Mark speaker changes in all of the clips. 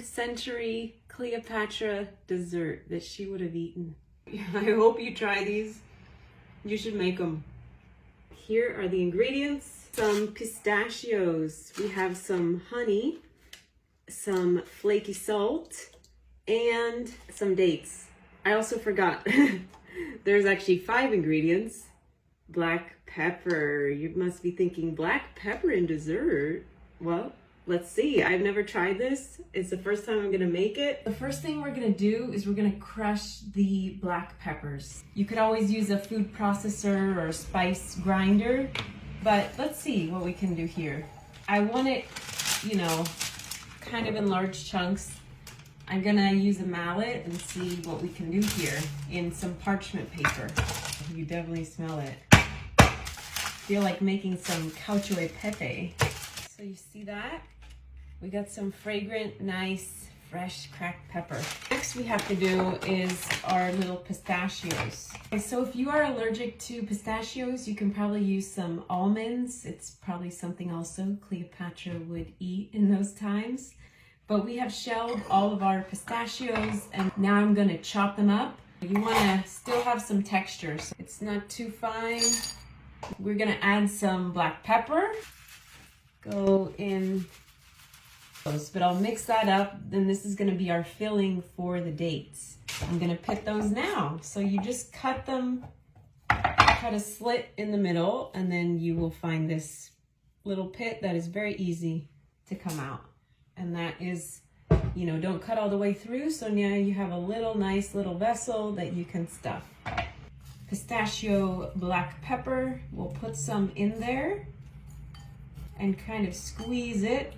Speaker 1: century Cleopatra dessert that she would have eaten. I hope you try these. You should make them. Here are the ingredients. Some pistachios. We have some honey, some flaky salt, and some dates. I also forgot. There's actually 5 ingredients. Black pepper. You must be thinking, black pepper in dessert? Well, let's see. I've never tried this. It's the first time I'm gonna make it. The first thing we're gonna do is we're gonna crush the black peppers. You could always use a food processor or a spice grinder, but let's see what we can do here. I want it, you know, kind of in large chunks. I'm gonna use a mallet and see what we can do here in some parchment paper. You definitely smell it. Feel like making some cacio e pepe. So you see that? We got some fragrant, nice, fresh cracked pepper. Next we have to do is our little pistachios. Okay, so if you are allergic to pistachios, you can probably use some almonds. It's probably something also Cleopatra would eat in those times. But we have shelled all of our pistachios and now I'm gonna chop them up. You wanna still have some texture, so it's not too fine. We're gonna add some black pepper. Go in those, but I'll mix that up. Then this is gonna be our filling for the dates. I'm gonna pit those now. So you just cut them, cut a slit in the middle, and then you will find this little pit that is very easy to come out. And that is, you know, don't cut all the way through, so now you have a little nice little vessel that you can stuff. Pistachio black pepper, we'll put some in there and kind of squeeze it.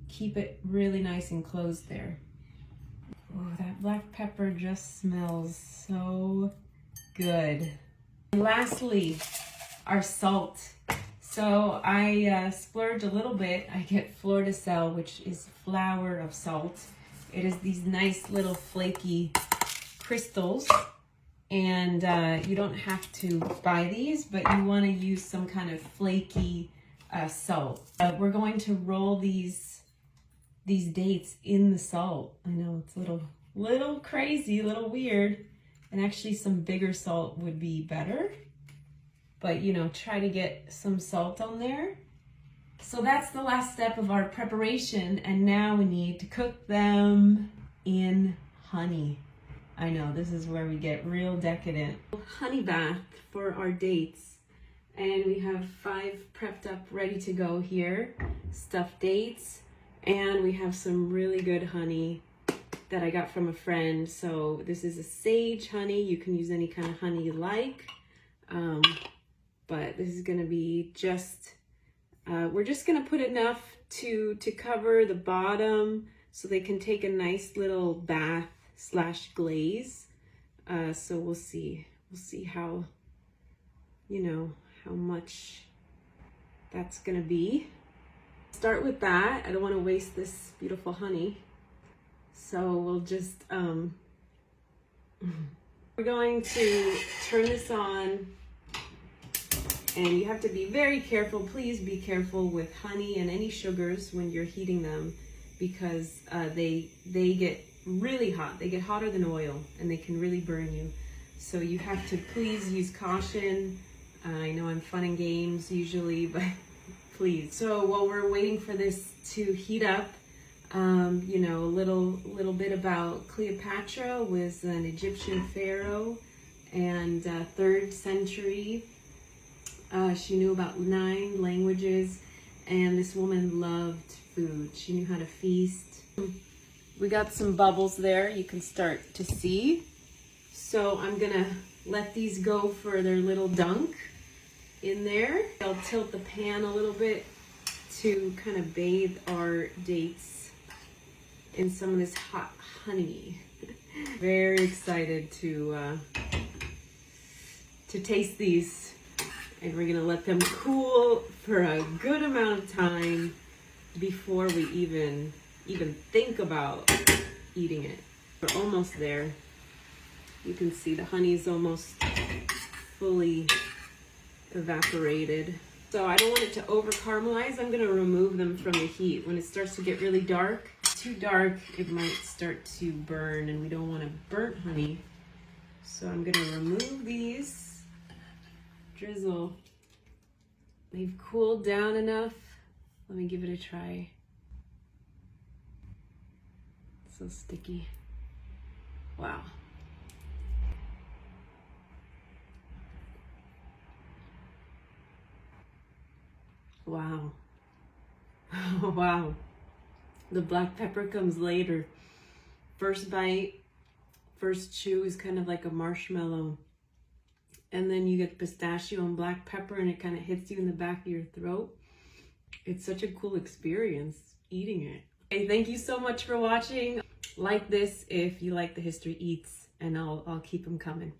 Speaker 1: Keep it really nice and closed there. Oh, that black pepper just smells so good. And lastly, our salt. So I splurge a little bit. I get fleur de sel, which is flour of salt. It is these nice little flaky crystals. And you don't have to buy these, but you want to use some kind of flaky salt. We're going to roll these dates in the salt. I know it's a little crazy, a little weird, and actually some bigger salt would be better. But you know, try to get some salt on there. So that's the last step of our preparation, and now we need to cook them in honey. I know, this is where we get real decadent. Honey bath for our dates. And we have 5 prepped up, ready to go here. Stuffed dates. And we have some really good honey that I got from a friend. So this is a sage honey. You can use any kind of honey you like. But this is gonna be just, we're just gonna put enough to cover the bottom so they can take a nice little bath / glaze. So we'll see how, you know, how much that's gonna be. Start with that. I don't want to waste this beautiful honey, so we'll just we're going to turn this on, and you have to be very careful. Please be careful with honey and any sugars when you're heating them, because they get really hot. They get hotter than oil, and they can really burn you. So you have to please use caution. I know I'm fun and games usually, but please. So while we're waiting for this to heat up, you know, a little bit about Cleopatra was an Egyptian pharaoh, and 3rd century. She knew about 9 languages, and this woman loved food. She knew how to feast. We got some bubbles there, you can start to see. So I'm gonna let these go for their little dunk in there. I'll tilt the pan a little bit to kind of bathe our dates in some of this hot honey. Very excited to taste these. And we're gonna let them cool for a good amount of time before we even think about eating it. We're almost there. You can see the honey is almost fully evaporated. So I don't want it to over caramelize. I'm gonna remove them from the heat. When it starts to get really dark, too dark, it might start to burn, and we don't want a burnt honey. So I'm gonna remove these, drizzle. They've cooled down enough. Let me give it a try. So sticky. Wow. Wow. Wow. The black pepper comes later. First bite, first chew is kind of like a marshmallow. And then you get pistachio and black pepper and it kind of hits you in the back of your throat. It's such a cool experience eating it. Hey, thank you so much for watching. Like this if you like the History Eats, and I'll keep them coming.